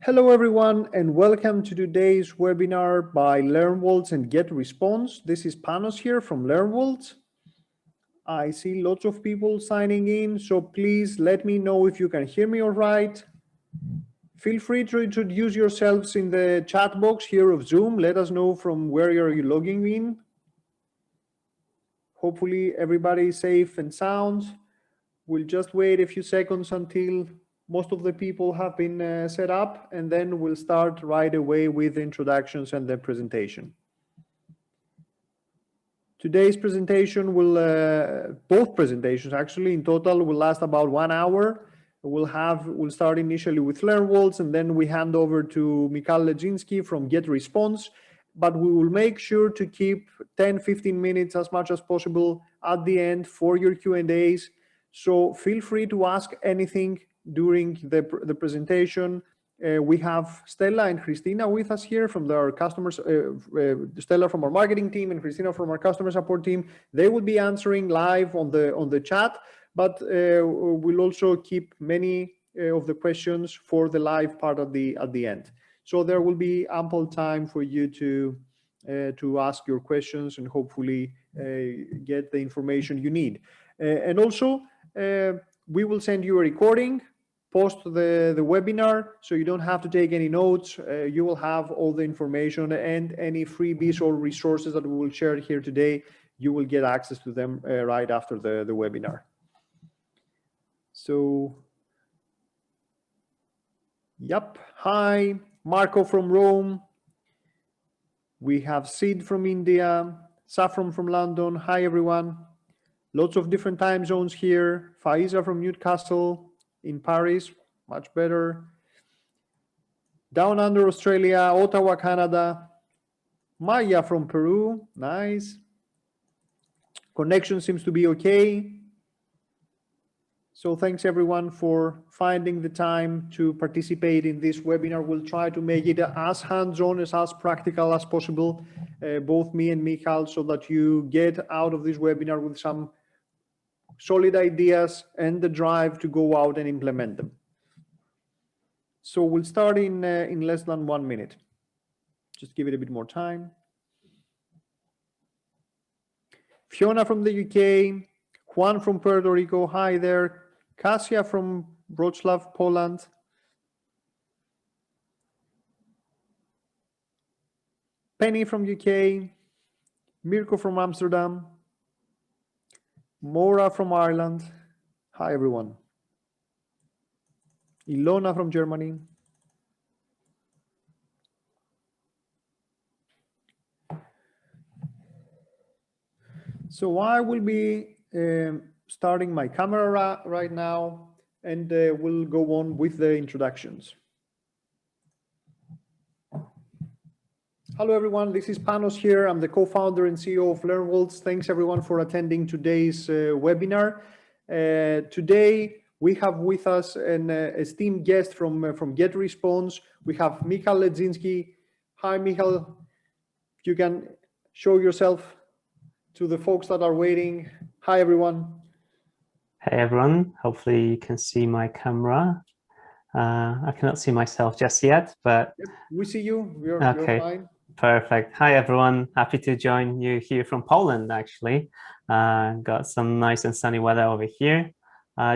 Hello everyone and welcome to today's webinar by LearnWorlds and GetResponse. This is Panos here from LearnWorlds. I see lots of people signing in, so please let me know if you can hear me all right. Feel free to introduce yourselves in the chat box here of Zoom. Let us know from where you're logging in. Hopefully everybody is safe and sound. We'll just wait a few seconds until most of the people have been set up, and then we'll start right away with the introductions and the presentation. Today's presentation will, both presentations actually in total will last about 1 hour. We'll start initially with LearnWorlds, and then we hand over to Michal Leszczynski from GetResponse, but we will make sure to keep 10-15 minutes as much as possible at the end for your Q&As. So feel free to ask anything during the presentation. We have Stella and Christina with us here from our customers, Stella from our marketing team and Christina from our customer support team. They will be answering live on the chat, but we'll also keep many of the questions for the live part at the end. So there will be ample time for you to ask your questions and hopefully get the information you need. And also, we will send you a recording post the webinar, so you don't have to take any notes. You will have all the information and any freebies or resources that we will share here today. You will get access to them right after the webinar. So, yep. Hi, Marco from Rome. We have Sid from India, Saffron from London. Hi, everyone. Lots of different time zones here. Faiza from Newcastle in Paris, much better. Down under Australia, Ottawa, Canada. Maya from Peru, nice. Connection seems to be okay. So thanks everyone for finding the time to participate in this webinar. We'll try to make it as hands-on, as practical as possible, both me and Michal, so that you get out of this webinar with some solid ideas and the drive to go out and implement them. So we'll start in less than 1 minute. Just give it a bit more time. Fiona from the UK, Juan from Puerto Rico, hi there. Kasia from Wrocław, Poland. Penny from UK, Mirko from Amsterdam. Mora from Ireland. Hi, everyone. Ilona from Germany. So I will be starting my camera right now, and we'll go on with the introductions. Hello everyone, this is Panos here. I'm the co-founder and CEO of LearnWorlds. Thanks everyone for attending today's webinar. Today we have with us an esteemed guest from GetResponse. We have Michal Leszczynski. Hi Michal, you can show yourself to the folks that are waiting. Hi everyone. Hey everyone, hopefully you can see my camera. I cannot see myself just yet, but... Yep, we see you, you're fine. Perfect. Hi, everyone. Happy to join you here from Poland, actually. Got some nice and sunny weather over here.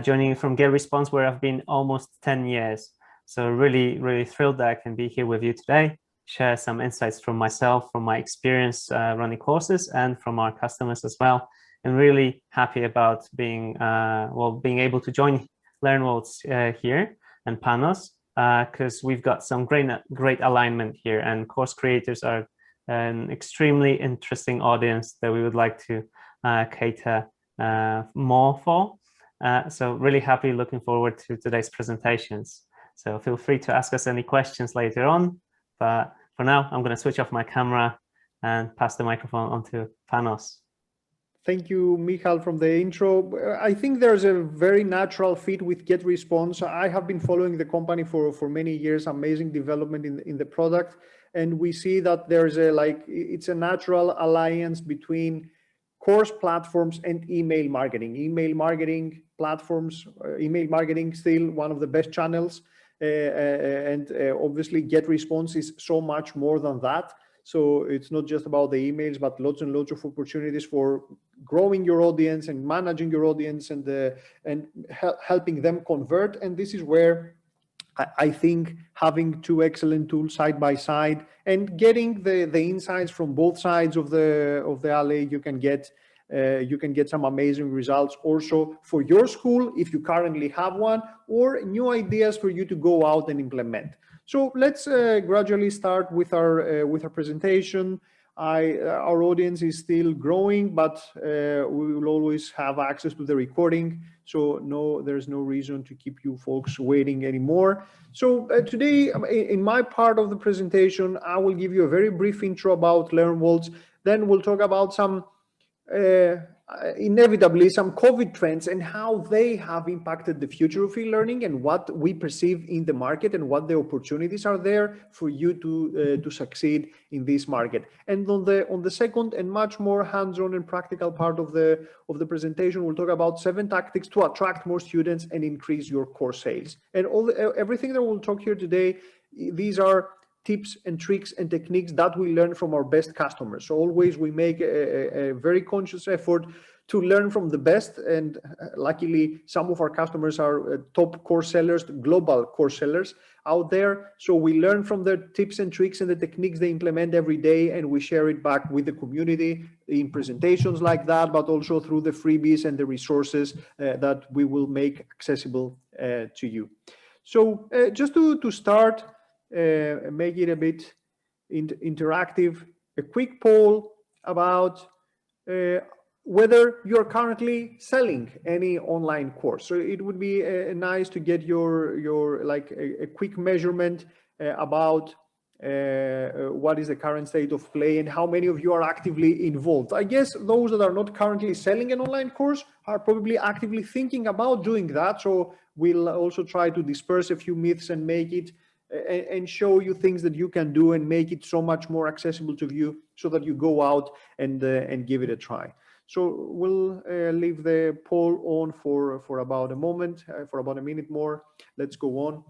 Joining you from GetResponse, where I've been almost 10 years. So really, really thrilled that I can be here with you today, share some insights from myself, from my experience running courses, and from our customers as well. And really happy about being able to join LearnWorlds here and Panos, because we've got some great alignment here, and course creators are an extremely interesting audience that we would like to cater more for. So really happy, looking forward to today's presentations. So feel free to ask us any questions later on, but for now, I'm going to switch off my camera and pass the microphone on to Panos. Thank you, Michal, from the intro. I think there's a very natural fit with GetResponse. I have been following the company for many years, amazing development in the product. And we see that there's it's a natural alliance between course platforms and email marketing. Email marketing platforms, email marketing still one of the best channels Obviously GetResponse is so much more than that. So it's not just about the emails, but lots and lots of opportunities for growing your audience and managing your audience and helping them convert. And this is where I think having two excellent tools side by side and getting the insights from both sides of the alley, you can get some amazing results also for your school if you currently have one, or new ideas for you to go out and implement. So let's gradually start with our presentation. Our audience is still growing, but we will always have access to the recording. So there's no reason to keep you folks waiting anymore. So today, in my part of the presentation, I will give you a very brief intro about LearnWorlds. Then we'll talk about some inevitably some COVID trends and how they have impacted the future of e-learning and what we perceive in the market and what the opportunities are there for you to succeed in this market. And on the second and much more hands-on and practical part of the presentation, we'll talk about 7 tactics to attract more students and increase your course sales. And everything that we'll talk here today, these are tips and tricks and techniques that we learn from our best customers. So always we make a very conscious effort to learn from the best, and luckily some of our customers are top course sellers, global course sellers out there. So we learn from their tips and tricks and the techniques they implement every day, and we share it back with the community in presentations like that, but also through the freebies and the resources that we will make accessible to you. So just to start, make it a bit interactive, a quick poll about whether you're currently selling any online course. So it would be nice to get your like a quick measurement about what is the current state of play and how many of you are actively involved. I guess those that are not currently selling an online course are probably actively thinking about doing that. So we'll also try to disperse a few myths and make it and show you things that you can do and make it so much more accessible to you so that you go out and give it a try. So we'll leave the poll on for about a moment, for about a minute more. Let's go on.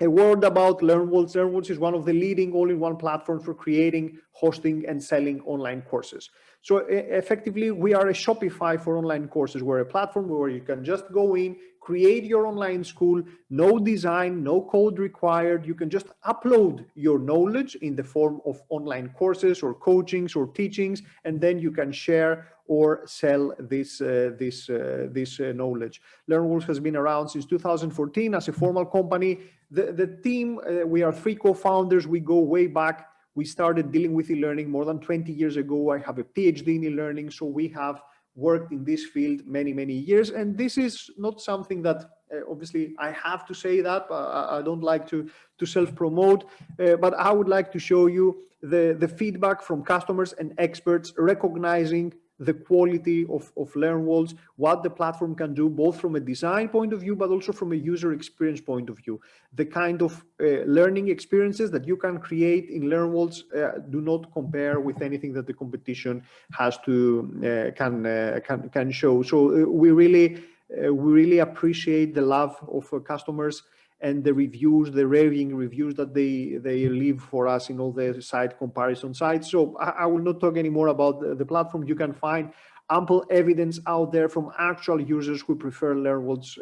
A word about LearnWorlds. LearnWorlds is one of the leading all-in-one platforms for creating, hosting, and selling online courses. So effectively, we are a Shopify for online courses. We're a platform where you can just go in, create your online school, no design, no code required. You can just upload your knowledge in the form of online courses or coachings or teachings, and then you can share or sell this knowledge. LearnWorlds has been around since 2014 as a formal company. The team, we are 3 co-founders. We go way back. We started dealing with e-learning more than 20 years ago. I have a PhD in e-learning, so we have worked in this field many, many years. And this is not something that, obviously, I have to say that, but I don't like to self-promote, but I would like to show you the feedback from customers and experts recognizing the quality of LearnWorlds, what the platform can do, both from a design point of view, but also from a user experience point of view. The kind of learning experiences that you can create in LearnWorlds do not compare with anything that the competition has to can show. So we really appreciate the love of customers and the reviews, the raving reviews that they leave for us in all the site comparison sites. So I will not talk anymore about the platform. You can find ample evidence out there from actual users who prefer LearnWorlds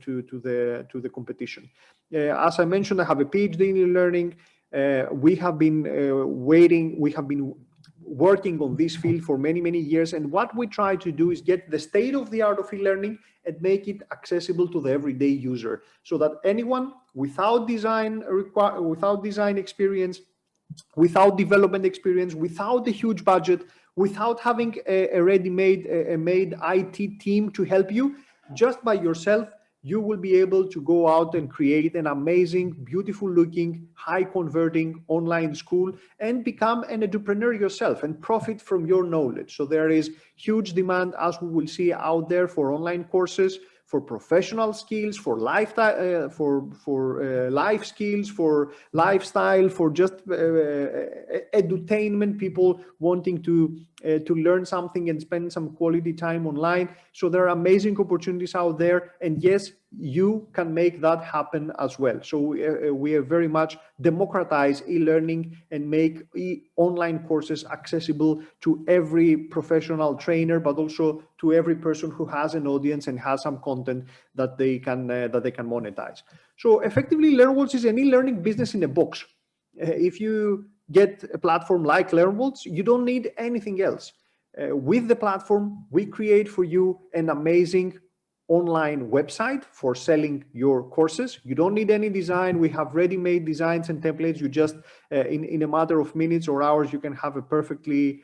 to the competition. As I mentioned, I have a PhD in e-learning. We have been working on this field for many, many years. And what we try to do is get the state of the art of e-learning and make it accessible to the everyday user, so that anyone without design experience, without development experience, without a huge budget, without having a ready-made IT team to help you, just by yourself, you will be able to go out and create an amazing, beautiful looking, high converting online school and become an entrepreneur yourself and profit from your knowledge. So there is huge demand, as we will see out there, for online courses, for professional skills, for life skills, for lifestyle, for just edutainment, people wanting to learn something and spend some quality time online. So there are amazing opportunities out there. And yes, you can make that happen as well. So we have very much democratized e-learning and make online courses accessible to every professional trainer, but also to every person who has an audience and has some content that they can monetize. So effectively, LearnWorlds is an e-learning business in a box. If you get a platform like LearnWorlds, you don't need anything else. With the platform, we create for you an amazing online website for selling your courses. You don't need any design. We have ready-made designs and templates. You just, in a matter of minutes or hours, you can have a perfectly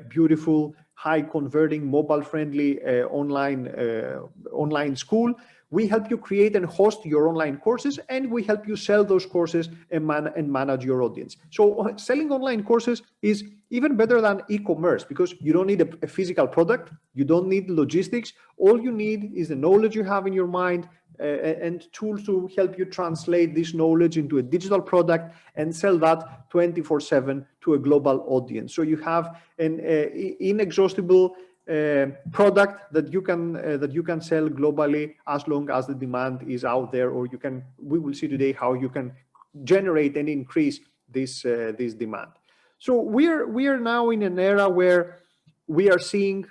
beautiful, high-converting, mobile-friendly online school. We help you create and host your online courses, and we help you sell those courses and manage your audience. So selling online courses is even better than e-commerce because you don't need a physical product. You don't need logistics. All you need is the knowledge you have in your mind and tools to help you translate this knowledge into a digital product and sell that 24/7 to a global audience. So you have an inexhaustible product that you can sell globally as long as the demand is out there, or we will see today how you can generate and increase this demand. So we are now in an era where we are seeing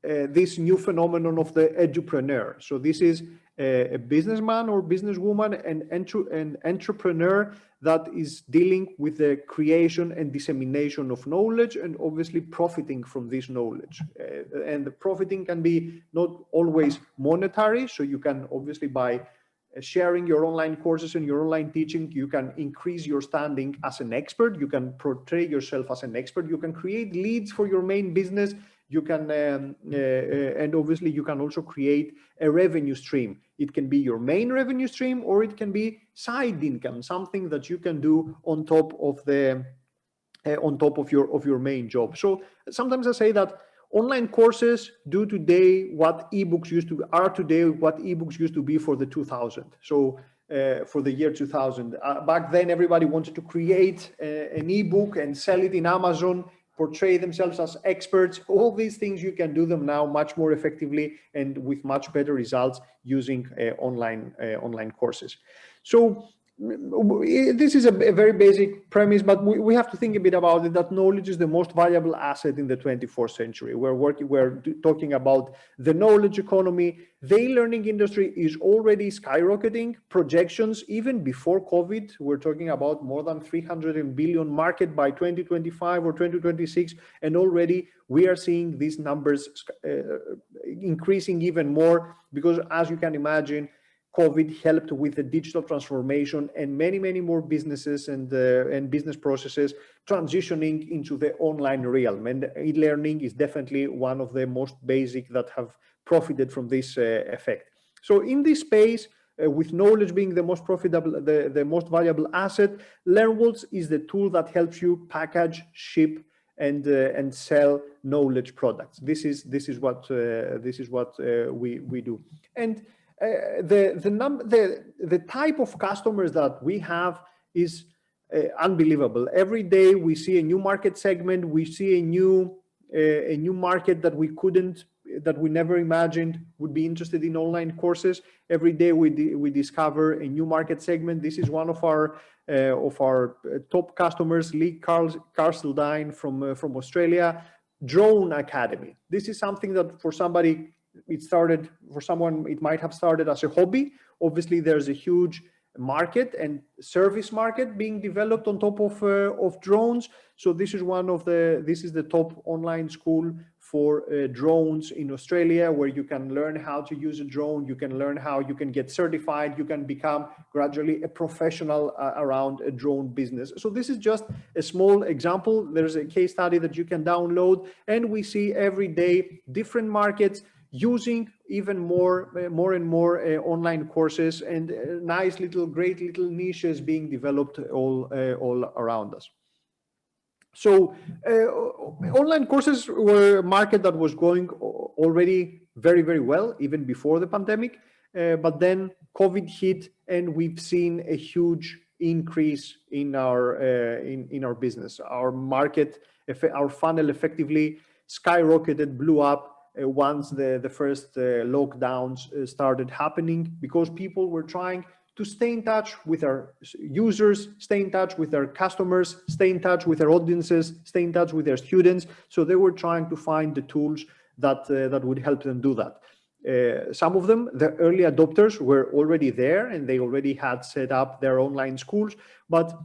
this new phenomenon of the edupreneur. So this is a businessman or businesswoman, an entrepreneur that is dealing with the creation and dissemination of knowledge and obviously profiting from this knowledge. And the profiting can be not always monetary. So you can obviously, by sharing your online courses and your online teaching, you can increase your standing as an expert. You can portray yourself as an expert. You can create leads for your main business. You can, and obviously you can also create a revenue stream. It can be your main revenue stream, or it can be side income, something that you can do on top of your main job. So sometimes I say that online courses do today what ebooks used to be for the 2000. So for the year 2000, back then everybody wanted to create an ebook and sell it in Amazon, portray themselves as experts. All these things, you can do them now much more effectively and with much better results using online courses. So this is a very basic premise, but we have to think a bit about it, that knowledge is the most valuable asset in the 24th century. We're talking about the knowledge economy. The e-learning industry is already skyrocketing. Projections, even before COVID, we're talking about more than 300 billion market by 2025 or 2026. And already we are seeing these numbers increasing even more because, as you can imagine, COVID helped with the digital transformation and many more businesses and business processes transitioning into the online realm. And e-learning is definitely one of the most basic that have profited from this effect. So in this space, with knowledge being the most profitable, the most valuable asset, LearnWorlds is the tool that helps you package, ship, and sell knowledge products. This is what we do. And the type of customers that we have is unbelievable. Every day we see a new market segment. We see a new market that we never imagined would be interested in online courses. Every day we discover a new market segment. This is one of our top customers, Lee Carseldine from Australia. Drone Academy. This is something that for someone it might have started as a hobby. Obviously there's a huge market and service market being developed on top of drones. So this is the top online school for drones in Australia, where you can learn how to use a drone. You can learn how you can get certified. You can become gradually a professional around a drone business. So this is just a small example. There's a case study that you can download, and we see every day different markets using even more and more online courses, and great little niches being developed all around us. So online courses were a market that was going already very well, even before the pandemic. But then COVID hit, and we've seen a huge increase in our business. Our market, our funnel effectively skyrocketed, blew up. once the first lockdowns started happening, because people were trying to stay in touch with their users, stay in touch with their customers, stay in touch with their audiences, stay in touch with their students. So they were trying to find the tools that would help them do that. Some of them, the early adopters, were already there and they already had set up their online schools. But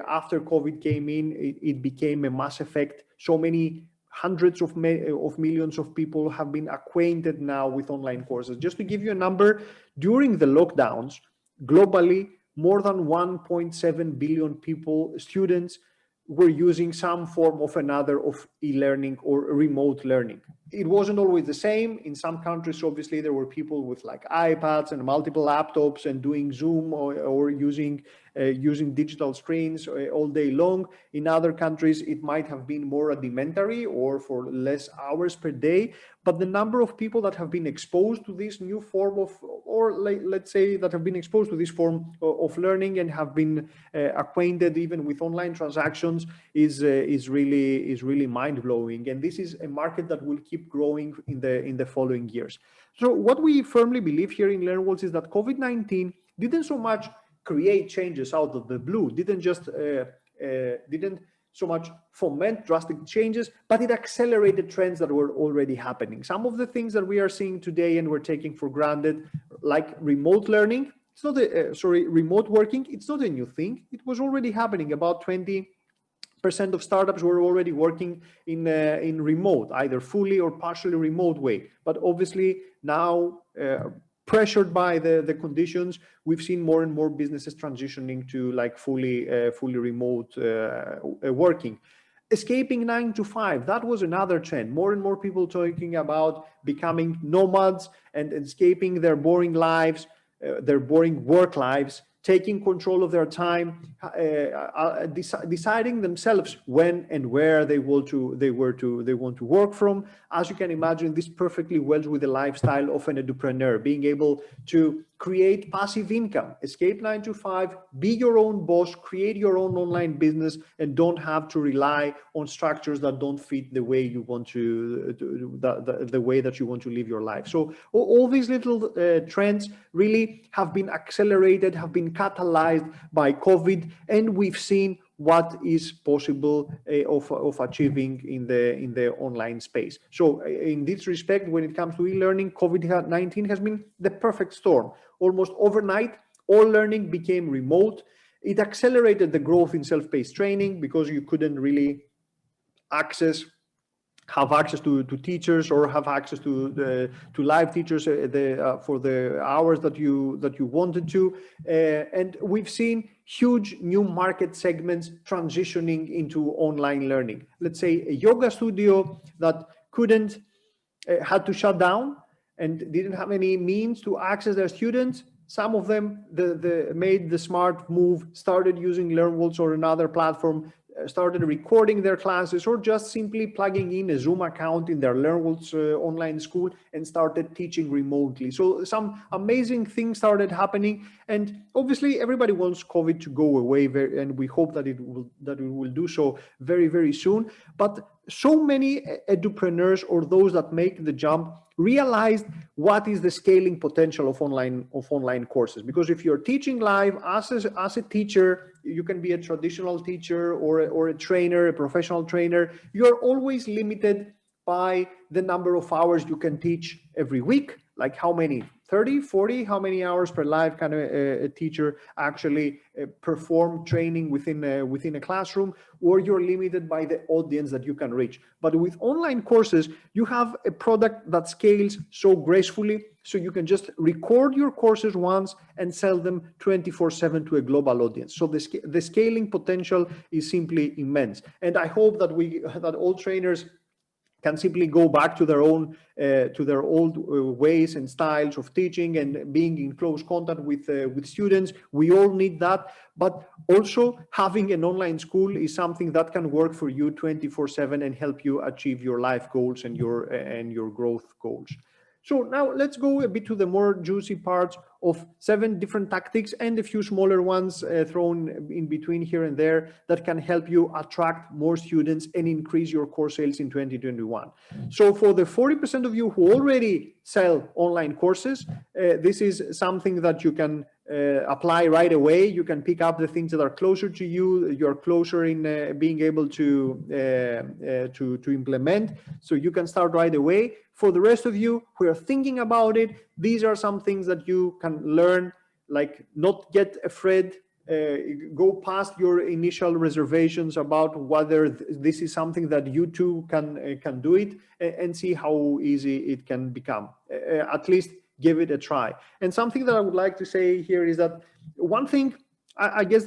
after COVID came in, it became a mass effect. So many hundreds of millions of people have been acquainted now with online courses. Just to give you a number, during the lockdowns, globally, more than 1.7 billion people, students, were using some form of another of e-learning or remote learning. It wasn't always the same. In some countries, obviously, there were people with like iPads and multiple laptops and doing Zoom or using digital screens all day long. In other countries, it might have been more rudimentary or for less hours per day. But the number of people that have been exposed to this new form of, or let's say that have been exposed to this form of learning and have been acquainted even with online transactions is really mind-blowing. And this is a market that will keep growing in the following years. So what we firmly believe here in LearnWorlds is that COVID-19 didn't so much create changes out of the blue, didn't so much foment drastic changes, but it accelerated trends that were already happening. Some of the things that we are seeing today and we're taking for granted, like remote learning, it's not remote working, it's not a new thing. It was already happening. About 20% of startups were already working in remote, either fully or partially remote way. But obviously now, pressured by the conditions, we've seen more and more businesses transitioning to like fully remote working. Escaping 9 to 5, that was another trend. More and more people talking about becoming nomads and escaping their boring lives, their boring work lives, taking control of their time, deciding themselves when and where they want to work from. As you can imagine, this perfectly wells with the lifestyle of an entrepreneur, being able to create passive income, escape 9 to 5, be your own boss, create your own online business, and don't have to rely on structures that don't fit the way you want to, the way that you want to live your life. So all these little trends really have been accelerated, have been catalyzed by COVID, and we've seen what is possible of achieving in the online space. So in this respect, when it comes to e-learning, COVID-19 has been the perfect storm. Almost overnight, all learning became remote. It accelerated the growth in self-paced training because you couldn't really have access to teachers or have access to live teachers for the hours that you wanted to, and we've seen huge new market segments transitioning into online learning. Let's say a yoga studio that had to shut down and didn't have any means to access their students. Some of them made the smart move, started using LearnWorlds or another platform, started recording their classes, or just simply plugging in a Zoom account in their LearnWorlds online school and started teaching remotely. So some amazing things started happening, and obviously everybody wants COVID to go away, and we hope that it will do so very, very soon. But so many entrepreneurs, or those that make the jump, realized what is the scaling potential of online courses. Because if you're teaching live as a teacher, you can be a traditional teacher or a trainer, a professional trainer. You're always limited by the number of hours you can teach every week. Like how many, 30, 40, how many hours per live can a teacher actually perform training within a classroom, or you're limited by the audience that you can reach. But with online courses, you have a product that scales so gracefully, so you can just record your courses once and sell them 24/7 to a global audience. So the scaling potential is simply immense. And I hope that all trainers can simply go back to their old ways and styles of teaching and being in close contact with students. We all need that, but also having an online school is something that can work for you 24/7 and help you achieve your life goals and your growth goals. So now let's go a bit to the more juicy parts of 7 different tactics and a few smaller ones thrown in between here and there that can help you attract more students and increase your course sales in 2021. So for the 40% of you who already sell online courses, this is something that you can apply right away. You can pick up the things that are closer to you. You're closer in being able to implement. So you can start right away. For the rest of you who are thinking about it, these are some things that you can learn, like not get afraid, go past your initial reservations about whether this is something that you too can do it, and see how easy it can become. At least give it a try. And something that I would like to say here is that one thing, I guess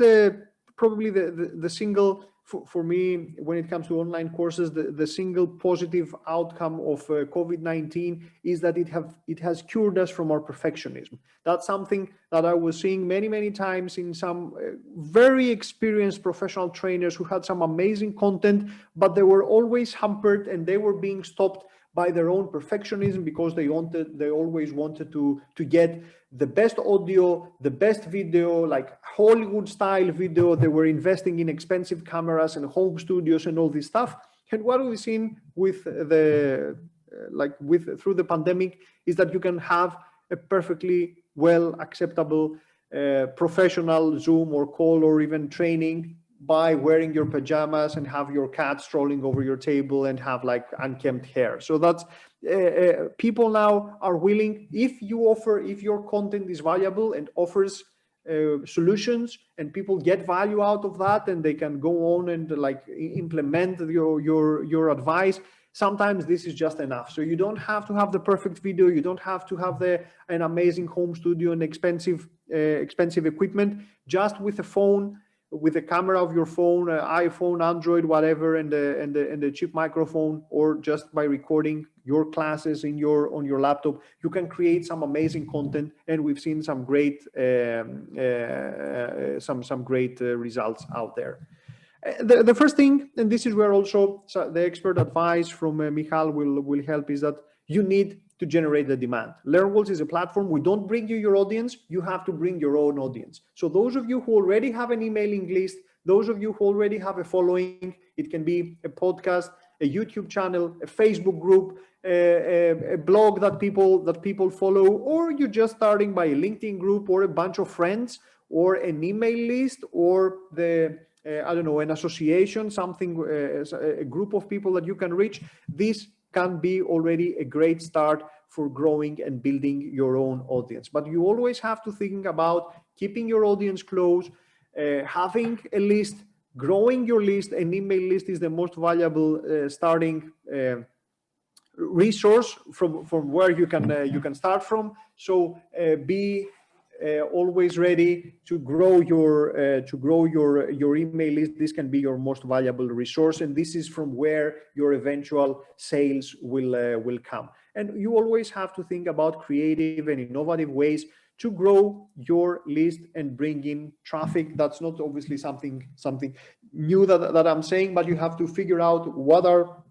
probably the single, for me, when it comes to online courses, the single positive outcome of COVID-19 is that it has cured us from our perfectionism. That's something that I was seeing many times in some very experienced professional trainers who had some amazing content, but they were always hampered and they were being stopped by their own perfectionism, because they always wanted to get the best audio, the best video, like Hollywood style video. They were investing in expensive cameras and home studios and all this stuff. And what we've seen with through the pandemic is that you can have a perfectly well acceptable professional Zoom or call or even training by wearing your pajamas and have your cat strolling over your table and have like unkempt hair. So that's people now are willing, if your content is valuable and offers solutions and people get value out of that, and they can go on and like implement your advice. Sometimes this is just enough. So you don't have to have the perfect video. You don't have to have an amazing home studio and expensive equipment. Just with a phone, with the camera of your phone, iPhone, Android, whatever, and the cheap microphone, or just by recording your classes on your laptop, you can create some amazing content. And we've seen some great results out there. The first thing, and this is where also the expert advice from Michal will help, is that you need to generate the demand. LearnWorlds is a platform. We don't bring you your audience. You have to bring your own audience. So those of you who already have an emailing list, those of you who already have a following, it can be a podcast, a YouTube channel, a Facebook group, a blog that people follow, or you're just starting by a LinkedIn group or a bunch of friends or an email list or an association, a group of people that you can reach. This can be already a great start for growing and building your own audience. But you always have to think about keeping your audience close, having a list, growing your list. An email list is the most valuable starting resource from where you can start from. So be always ready to grow your email list. This can be your most valuable resource, and this is from where your eventual sales will come. And you always have to think about creative and innovative ways to grow your list and bring in traffic. That's not obviously something new that I'm saying, but you have to figure out what are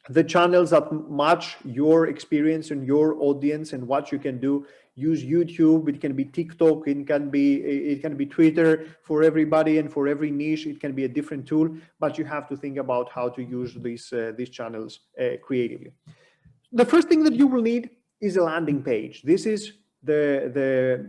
the channels that match your experience and your audience and what you can do. Use YouTube. It can be TikTok. It can be Twitter. For everybody and for every niche, it can be a different tool. But you have to think about how to use these channels creatively. The first thing that you will need is a landing page. This is the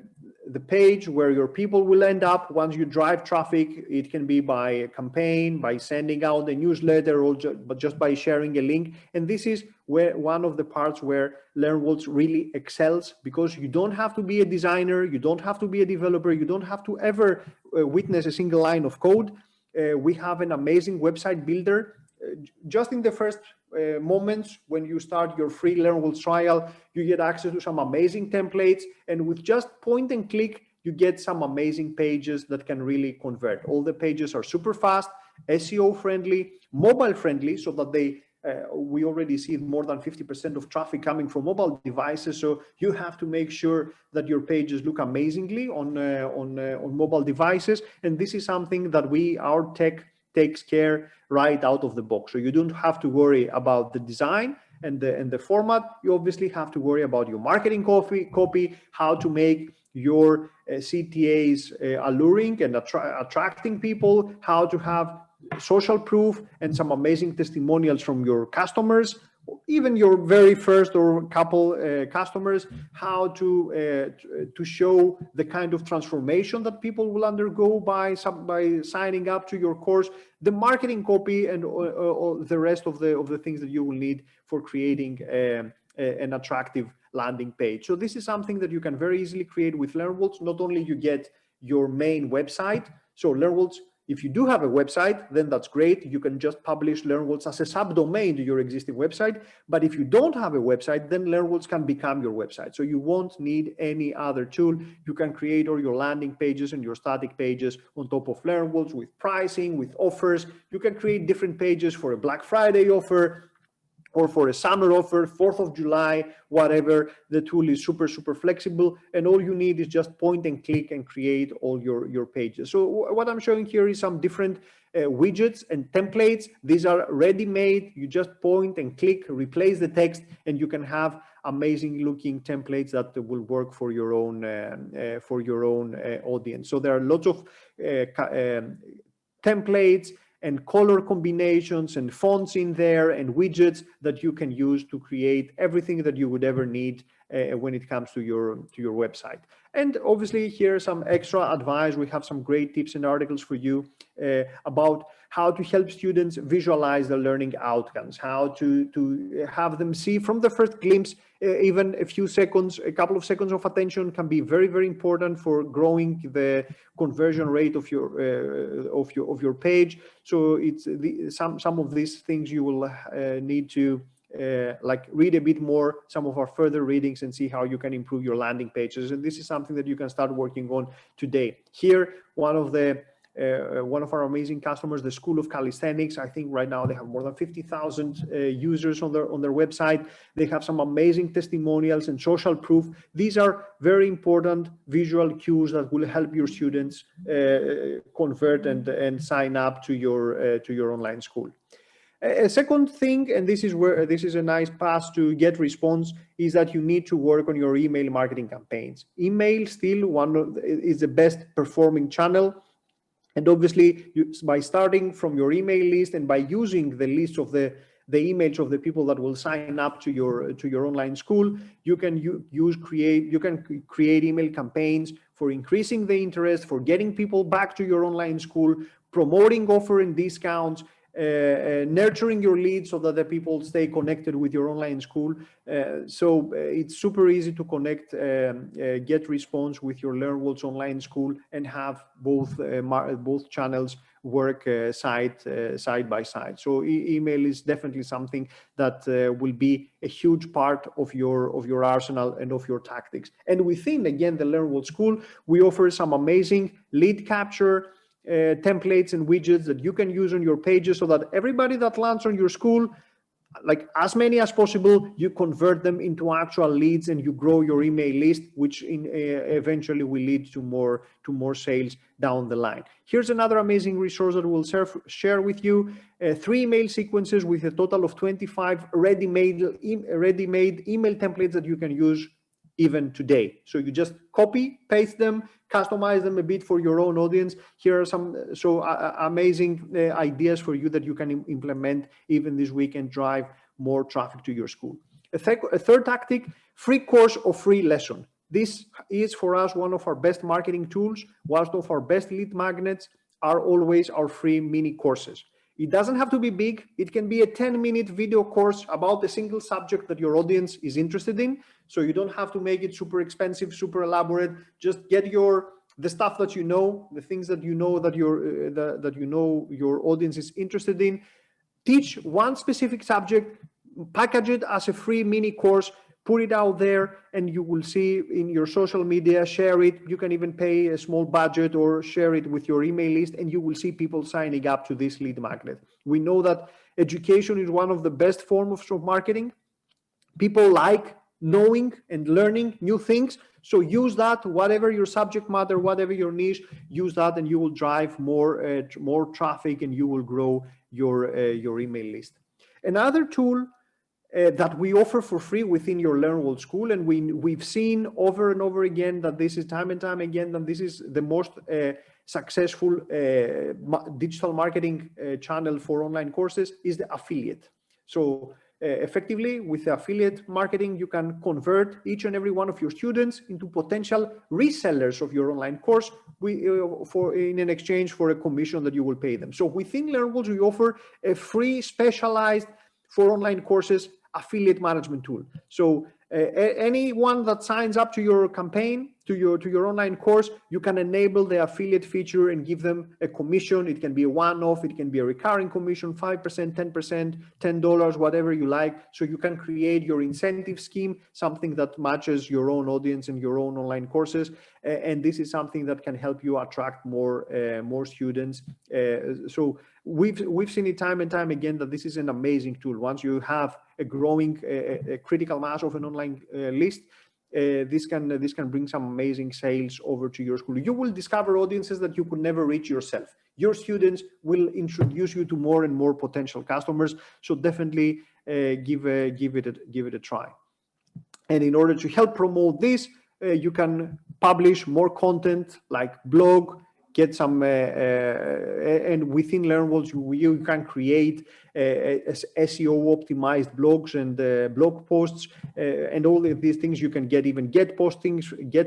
page where your people will end up once you drive traffic. It can be by a campaign, by sending out a newsletter, but just by sharing a link. And this is where one of the parts where LearnWorlds really excels, because you don't have to be a designer, you don't have to be a developer, you don't have to ever witness a single line of code. We have an amazing website builder. Just in the first moments when you start your free LearnWorlds trial, you get access to some amazing templates, and with just point and click, you get some amazing pages that can really convert. All the pages are super fast, SEO friendly, mobile friendly, so that we already see more than 50% of traffic coming from mobile devices. So you have to make sure that your pages look amazingly on mobile devices, and this is something that our tech takes care right out of the box. So you don't have to worry about the design, and the format. You obviously have to worry about your marketing copy, how to make your CTAs alluring and attracting people, how to have social proof and some amazing testimonials from your customers, even your very first or couple customers, how to show the kind of transformation that people will undergo by signing up to your course, the marketing copy, and the rest of the things that you will need for creating an attractive landing page. So this is something that you can very easily create with LearnWorlds. Not only you get your main website, so LearnWorlds, if you do have a website, then that's great. You can just publish LearnWorlds as a subdomain to your existing website. But if you don't have a website, then LearnWorlds can become your website. So you won't need any other tool. You can create all your landing pages and your static pages on top of LearnWorlds with pricing, with offers. You can create different pages for a Black Friday offer, or for a summer offer, 4th of July, whatever. The tool is super, super flexible, and all you need is just point and click and create all your pages. So what I'm showing here is some different widgets and templates. These are ready-made. You just point and click, replace the text, and you can have amazing looking templates that will work for your own audience. So there are lots of templates and color combinations and fonts in there and widgets that you can use to create everything that you would ever need when it comes to your website. And obviously here some extra advice. We have some great tips and articles for you about how to help students visualize their learning outcomes, how to have them see from the first glimpse. Even a few seconds, a couple of seconds of attention can be very, very important for growing the conversion rate of your page. So it's some of these things you will need to like read a bit more, some of our further readings, and see how you can improve your landing pages. And this is something that you can start working on today. Here, one of our amazing customers, the School of Calisthenics. I think right now they have more than 50,000 users on their website. They have some amazing testimonials and social proof. These are very important visual cues that will help your students convert and sign up to your online school. A second thing, and this is a nice path to get response, is that you need to work on your email marketing campaigns. Email still is the best performing channel. And obviously, by starting from your email list and by using the list of the emails of the people that will sign up to your online school, you can create email campaigns for increasing the interest, for getting people back to your online school, promoting offer and discounts, nurturing your leads so that the people stay connected with your online school. So it's super easy to connect, get response with your LearnWorlds online school, and have both channels work side by side. So email is definitely something that will be a huge part of your arsenal and of your tactics. And within, again, the LearnWorlds school, we offer some amazing lead capture templates and widgets that you can use on your pages, so that everybody that lands on your school, like as many as possible, you convert them into actual leads and you grow your email list, which eventually will lead to more sales down the line. Here's another amazing resource that we'll share with you: 3 email sequences with a total of 25 ready-made email templates that you can use even today. So you just copy, paste them, customize them a bit for your own audience. Here are some amazing ideas for you that you can implement even this week and drive more traffic to your school. A third tactic: free course or free lesson. This is for us one of our best marketing tools. One of our best lead magnets are always our free mini courses. It doesn't have to be big. It can be a 10-minute video course about a single subject that your audience is interested in. So you don't have to make it super expensive, super elaborate. Just get the stuff that you know, the things that you know that your audience is interested in. Teach one specific subject, package it as a free mini course, put it out there, and you will see in your social media, share it. You can even pay a small budget or share it with your email list, and you will see people signing up to this lead magnet. We know that education is one of the best forms of marketing. People like knowing and learning new things. So use that, whatever your subject matter, whatever your niche, use that, and you will drive more traffic, and you will grow your email list. Another tool that we offer for free within your LearnWorlds school. And we've seen over and over again that this is time and time again that this is the most successful digital marketing channel for online courses is the affiliate. So effectively, with the affiliate marketing, you can convert each and every one of your students into potential resellers of your online course in an exchange for a commission that you will pay them. So within LearnWorlds, we offer a free specialized for online courses affiliate management tool. So anyone that signs up to your campaign, to your online course, you can enable the affiliate feature and give them a commission. It can be a one-off, it can be a recurring commission, 5%, 10%, $10, whatever you like. So you can create your incentive scheme, something that matches your own audience and your own online courses. And this is something that can help you attract more students. So we've seen it time and time again that this is an amazing tool. Once you have a growing a critical mass of an online list, this can bring some amazing sales over to your school. You will discover audiences that you could never reach yourself. Your students will introduce you to more and more potential customers. So definitely give it a try. And in order to help promote this, you can publish more content like blog, get some, and within LearnWorlds, you can create SEO optimized blogs and blog posts, and all of these things. You can get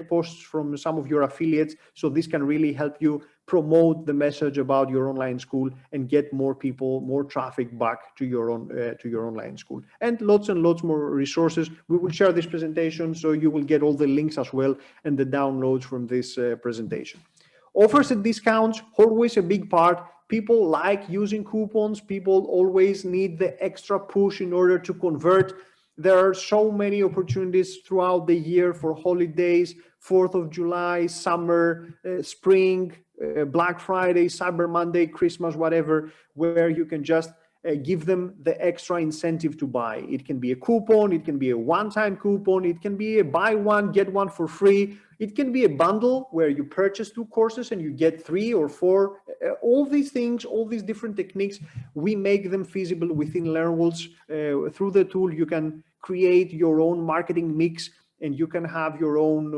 posts from some of your affiliates. So this can really help you promote the message about your online school and get more people, more traffic back to your online school. And lots more resources. We will share this presentation, so you will get all the links as well and the downloads from this presentation. Offers and discounts, always a big part. People like using coupons. People always need the extra push in order to convert. There are so many opportunities throughout the year for holidays, 4th of July, summer, spring, Black Friday, Cyber Monday, Christmas, whatever, where you can just give them the extra incentive to buy. It can be a coupon, it can be a one-time coupon, it can be a buy one, get one for free. It can be a bundle where you purchase 2 courses and you get 3 or 4. All these things, all these different techniques, we make them feasible within LearnWorlds. Through the tool, you can create your own marketing mix and you can have your own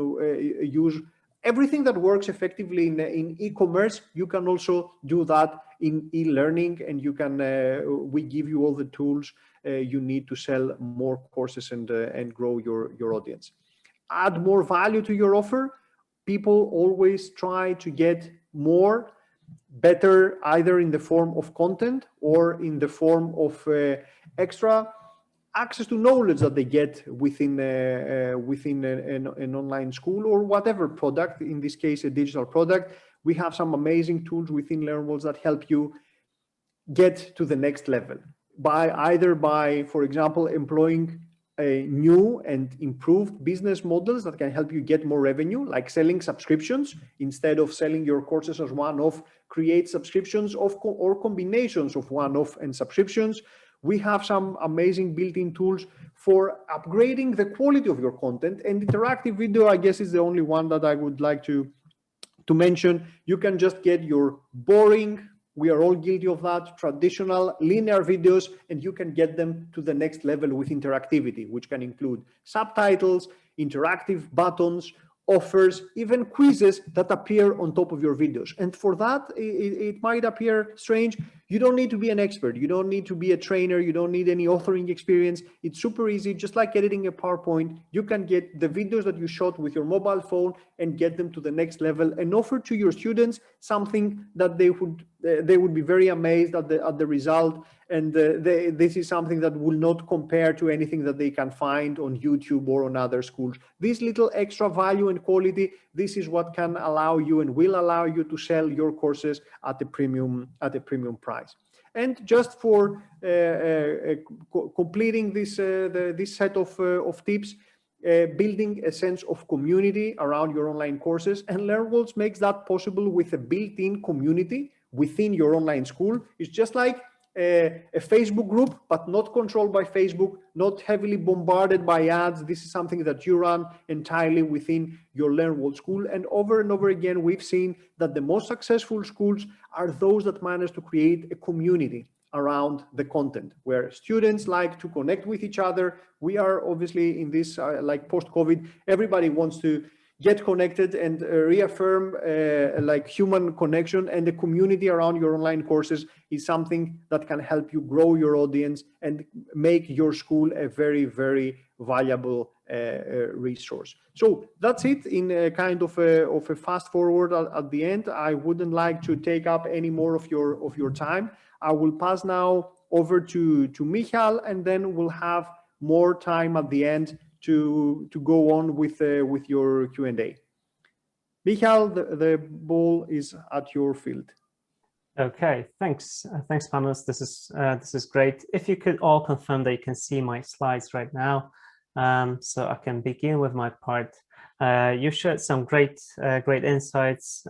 use. Everything that works effectively in e-commerce, you can also do that in e-learning, and you can. We give you all the tools you need to sell more courses and grow your audience. Add more value to your offer. People always try to get more, better, either in the form of content or in the form of extra access to knowledge that they get within an online school or whatever product, in this case a digital product. We have some amazing tools within LearnWorlds that help you get to the next level by, for example, employing new and improved business models that can help you get more revenue, like selling subscriptions. Instead of selling your courses as one-off, create subscriptions or combinations of one-off and subscriptions. We have some amazing built-in tools for upgrading the quality of your content, and interactive video, I guess, is the only one that I would like to mention. You can just get your boring, we are all guilty of that, traditional linear videos, and you can get them to the next level with interactivity, which can include subtitles, interactive buttons, offers, even quizzes that appear on top of your videos. And for that, it might appear strange. You don't need to be an expert. You don't need to be a trainer. You don't need any authoring experience. It's super easy. Just like editing a PowerPoint, you can get the videos that you shot with your mobile phone and get them to the next level and offer to your students something that they would be very amazed at the result. And this is something that will not compare to anything that they can find on YouTube or on other schools. This little extra value and quality, this is what can allow you and will allow you to sell your courses at a premium price. And just for completing this set of tips, building a sense of community around your online courses, and LearnWorlds makes that possible with a built-in community within your online school. It's just like a Facebook group, but not controlled by Facebook, not heavily bombarded by ads. This is something that you run entirely within your LearnWorlds school. And over again, we've seen that the most successful schools are those that manage to create a community around the content, where students like to connect with each other. We are obviously in this like post-COVID, everybody wants to get connected and reaffirm like human connection, and the community around your online courses is something that can help you grow your audience and make your school a very, very valuable resource. So that's it in a kind of a fast forward at the end. I wouldn't like to take up any more of your time. I will pass now over to Michal, and then we'll have more time at the end to go on with your Q&A. Michal, the ball is at your field. Okay, thanks, Panos. This is great. If you could all confirm that you can see my slides right now, so I can begin with my part. You shared some great insights,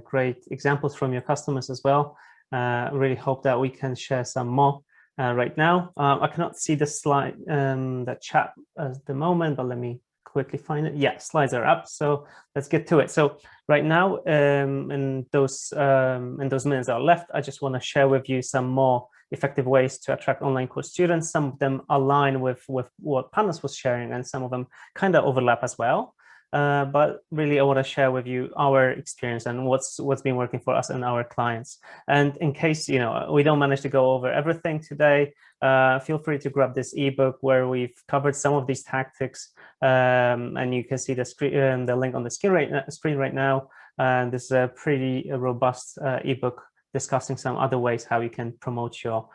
great examples from your customers as well. Really hope that we can share some more right now. I cannot see the slide, the chat at the moment, but let me quickly find it. Yeah, slides are up, so let's get to it. So right now, in those minutes that are left, I just want to share with you some more effective ways to attract online course students. Some of them align with what Panos was sharing, and some of them kind of overlap as well. But really, I want to share with you our experience and what's been working for us and our clients. And in case we don't manage to go over everything today, feel free to grab this ebook where we've covered some of these tactics, and you can see the screen, the link on the screen right now. And this is a pretty robust ebook discussing some other ways how you can promote your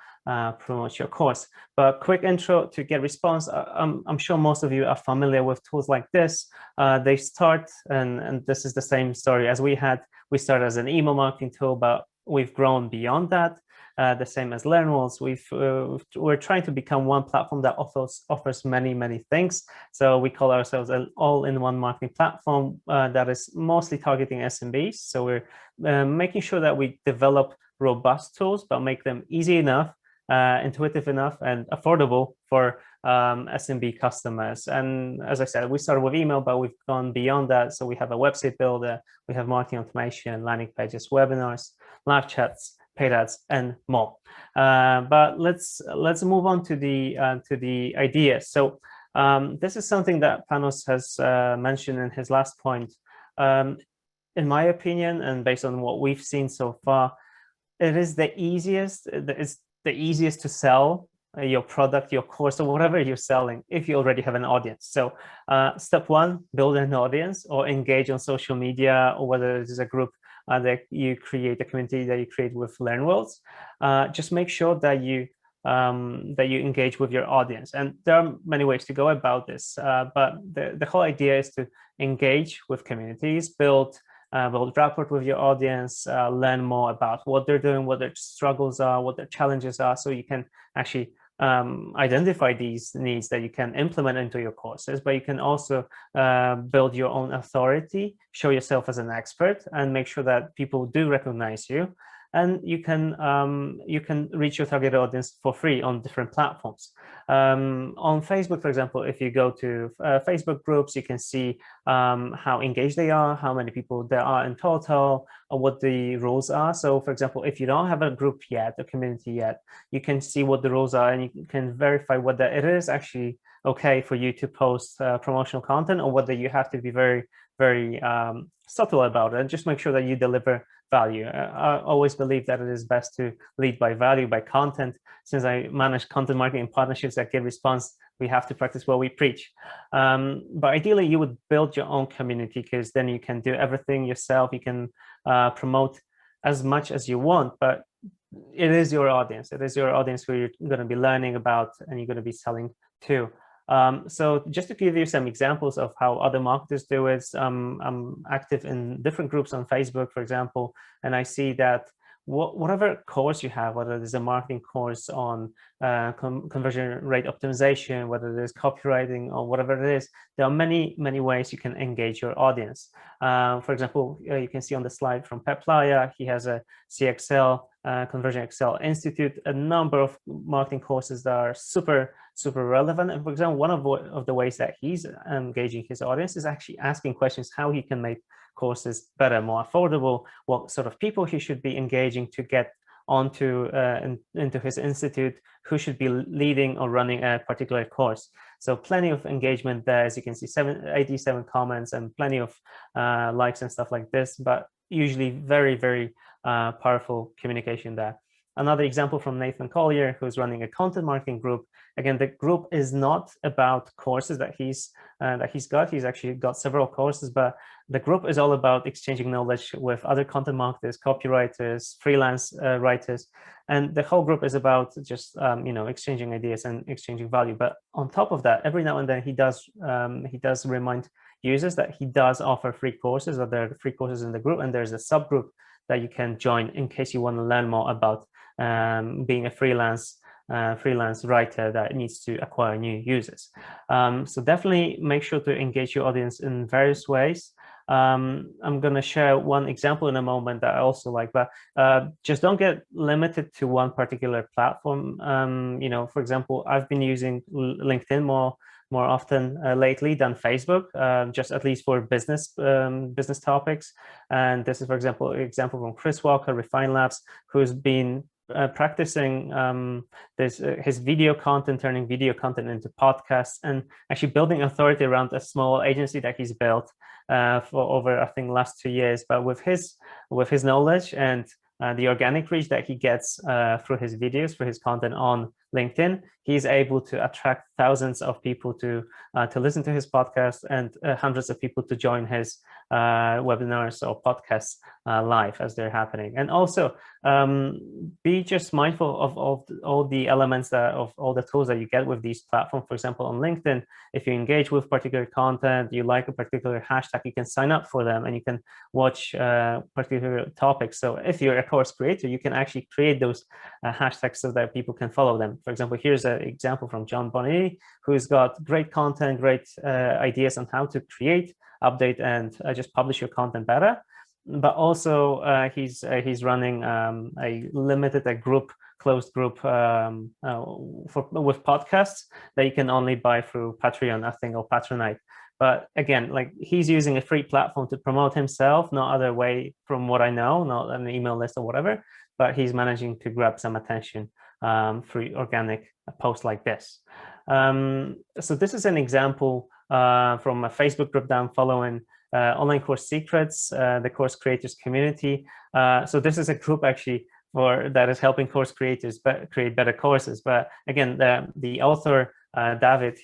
course. But quick intro to GetResponse. I'm sure most of you are familiar with tools like this. They start, and this is the same story as we had. We started as an email marketing tool, but we've grown beyond that. The same as LearnWorlds, we're trying to become one platform that offers many things. So we call ourselves an all-in-one marketing platform that is mostly targeting SMBs. So we're making sure that we develop robust tools, but make them easy enough, intuitive enough, and affordable for SMB customers. And as I said, we started with email, but we've gone beyond that. So we have a website builder, we have marketing automation, landing pages, webinars, live chats, paid ads, and more. But let's move on to the ideas. So this is something that Panos has mentioned in his last point. In my opinion, and based on what we've seen so far, it is the easiest. It's the easiest to sell your product, your course, or whatever you're selling if you already have an audience. So step one, build an audience or engage on social media, or whether it is a group that you create, a community that you create with LearnWorlds. Just make sure that you engage with your audience. And there are many ways to go about this, but the whole idea is to engage with communities, build rapport with your audience, learn more about what they're doing, what their struggles are, what their challenges are, so you can actually identify these needs that you can implement into your courses. But you can also build your own authority, show yourself as an expert, and make sure that people do recognize you. And you can reach your target audience for free on different platforms. On Facebook, for example, if you go to Facebook groups, you can see how engaged they are, how many people there are in total, or what the rules are. So, for example, if you don't have a group yet, a community yet, you can see what the rules are, and you can verify whether it is actually okay for you to post promotional content, or whether you have to be very subtle about it, and just make sure that you deliver value. I always believe that it is best to lead by value, by content. Since I manage content marketing partnerships at GetResponse, we have to practice what we preach. But ideally, you would build your own community, because then you can do everything yourself. You can promote as much as you want, but it is your audience. It is your audience who you're going to be learning about and you're going to be selling to. So just to give you some examples of how other marketers do it, I'm active in different groups on Facebook, for example, and I see that whatever course you have, whether it is a marketing course on conversion rate optimization, whether it is copywriting, or whatever it is, there are many ways you can engage your audience. For example, you can see on the slide from Pep Playa, he has a CXL, Conversion Excel Institute, a number of marketing courses that are super relevant. And for example, one of the ways that he's engaging his audience is actually asking questions how he can make courses better, more affordable, what sort of people he should be engaging to get into his institute who should be leading or running a particular course. So plenty of engagement there, as you can see, 87 comments and plenty of likes and stuff like this, but usually very, very powerful communication there. Another example from Nathan Collier, who's running a content marketing group. Again, the group is not about courses that he's got. He's actually got several courses, but the group is all about exchanging knowledge with other content marketers, copywriters, freelance writers, and the whole group is about just exchanging ideas and exchanging value. But on top of that, every now and then he does remind users that he does offer free courses, or there are free courses in the group, and there's a subgroup that you can join in case you want to learn more about being a freelance writer that needs to acquire new users. So definitely make sure to engage your audience in various ways. I'm going to share one example in a moment that I also like, but just don't get limited to one particular platform. For example, I've been using LinkedIn more often lately than Facebook, just at least for business topics. And this is, for example, an example from Chris Walker, Refine Labs, who's been practicing his video content, turning video content into podcasts, and actually building authority around a small agency that he's built for over, I think, last 2 years. But with his knowledge and the organic reach that he gets through his videos, through his content on LinkedIn, he's able to attract thousands of people to listen to his podcast, and hundreds of people to join his webinars or podcasts live as they're happening. And also be just mindful of all the elements of all the tools that you get with these platforms. For example, on LinkedIn, if you engage with particular content, you like a particular hashtag, you can sign up for them and you can watch particular topics. So if you're a course creator, you can actually create those hashtags so that people can follow them. For example, here's an example from John Bonini, who's got great content, great ideas on how to create, update, and just publish your content better. But also he's running a closed group with podcasts that you can only buy through Patreon, I think, or Patronite. But again, like, he's using a free platform to promote himself, no other way from what I know, not an email list or whatever, but he's managing to grab some attention through organic posts like this. So this is an example from a Facebook group that I'm following, Online Course Secrets, the course creators community. So this is a group actually that is helping course creators create better courses. But again, the author, David,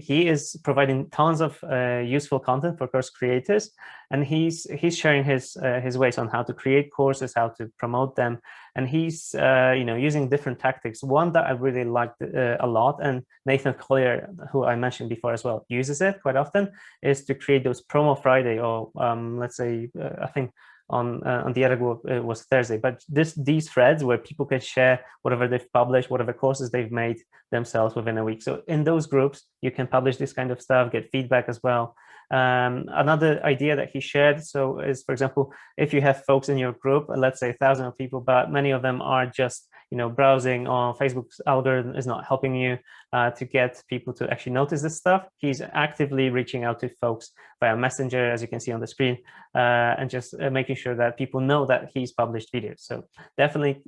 he is providing tons of useful content for course creators, and he's sharing his ways on how to create courses, how to promote them, and he's using different tactics. One that I really liked a lot, and Nathan Collier, who I mentioned before as well, uses it quite often, is to create those promo Friday, or let's say I think on the other group it was Thursday, but these threads where people can share whatever they've published, whatever courses they've made themselves within a week. So in those groups you can publish this kind of stuff, get feedback as well. Another idea that he shared is, for example, if you have folks in your group, let's say 1,000 people, but many of them are just browsing, on Facebook's algorithm is not helping you to get people to actually notice this stuff. He's actively reaching out to folks via Messenger, as you can see on the screen, and just making sure that people know that he's published videos. So definitely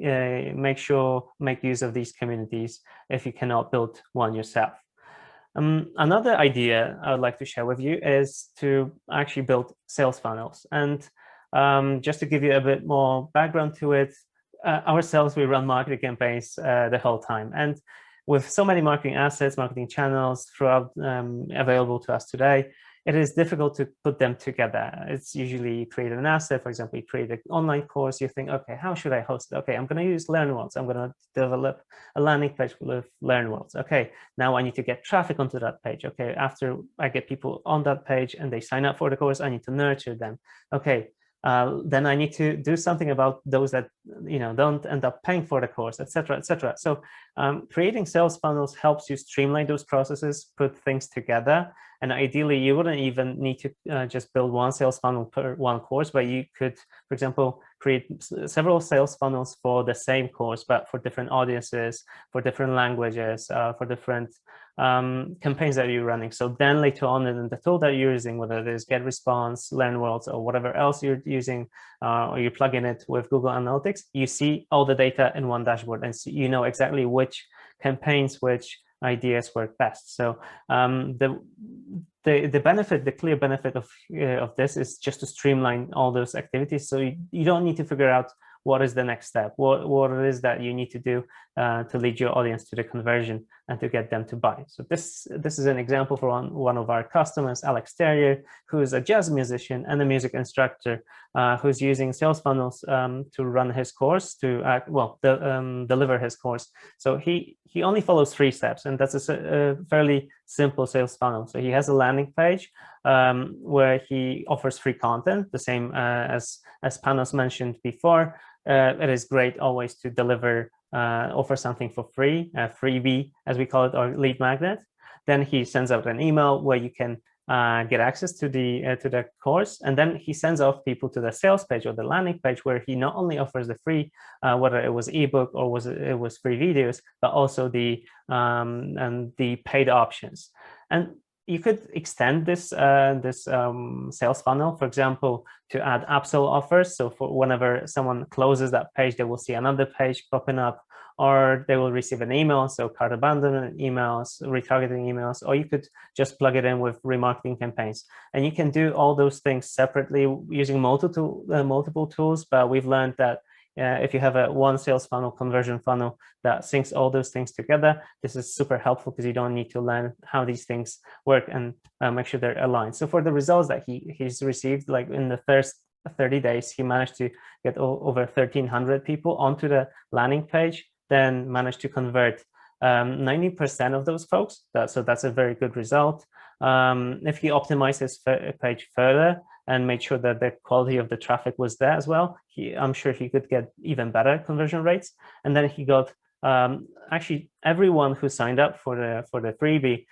make use of these communities if you cannot build one yourself. Another idea I would like to share with you is to actually build sales funnels. And just to give you a bit more background to it, ourselves, we run marketing campaigns the whole time. And with so many marketing assets, marketing channels throughout available to us today, it is difficult to put them together. It's usually you create an asset. For example, you create an online course. You think, okay, how should I host it? Okay, I'm going to use LearnWorlds. I'm going to develop a landing page with LearnWorlds. Okay, now I need to get traffic onto that page. Okay, after I get people on that page and they sign up for the course, I need to nurture them. Okay, then I need to do something about those that don't end up paying for the course, etc., etc. So creating sales funnels helps you streamline those processes, put things together, and ideally you wouldn't even need to just build one sales funnel per one course, but you could, for example, create several sales funnels for the same course, but for different audiences, for different languages, for different campaigns that you're running. So then later on in the tool that you're using, whether it is GetResponse, LearnWorlds, or whatever else you're using, or you plug in it with Google Analytics, you see all the data in one dashboard, and so you know exactly which campaigns, which ideas work best. So the benefit, the clear benefit of this is just to streamline all those activities. So you don't need to figure out what is the next step, what it is that you need to do to lead your audience to the conversion and to get them to buy. So this is an example for one of our customers, Alex Terrier, who is a jazz musician and a music instructor, who's using sales funnels to run his course, to deliver his course. So he only follows 3 steps, and that's a fairly simple sales funnel. So he has a landing page where he offers free content, the same as Panos mentioned before. It is great always to deliver, offer something for free, a freebie, as we call it, or lead magnet. Then he sends out an email where you can get access to the course, and then he sends off people to the sales page or the landing page, where he not only offers the free, whether it was ebook or it was free videos, but also the paid options. And you could extend this sales funnel, for example, to add upsell offers. So for whenever someone closes that page, they will see another page popping up, or they will receive an email, so cart abandonment emails, retargeting emails, or you could just plug it in with remarketing campaigns. And you can do all those things separately using multiple tools, but we've learned that if you have a one sales funnel, conversion funnel that syncs all those things together, this is super helpful because you don't need to learn how these things work and make sure they're aligned. So for the results that he's received, like in the first 30 days, he managed to get over 1,300 people onto the landing page, then managed to convert 90% of those folks. So that's a very good result. If he optimized his page further and made sure that the quality of the traffic was there as well, I'm sure he could get even better conversion rates. And then he got actually everyone who signed up for the freebie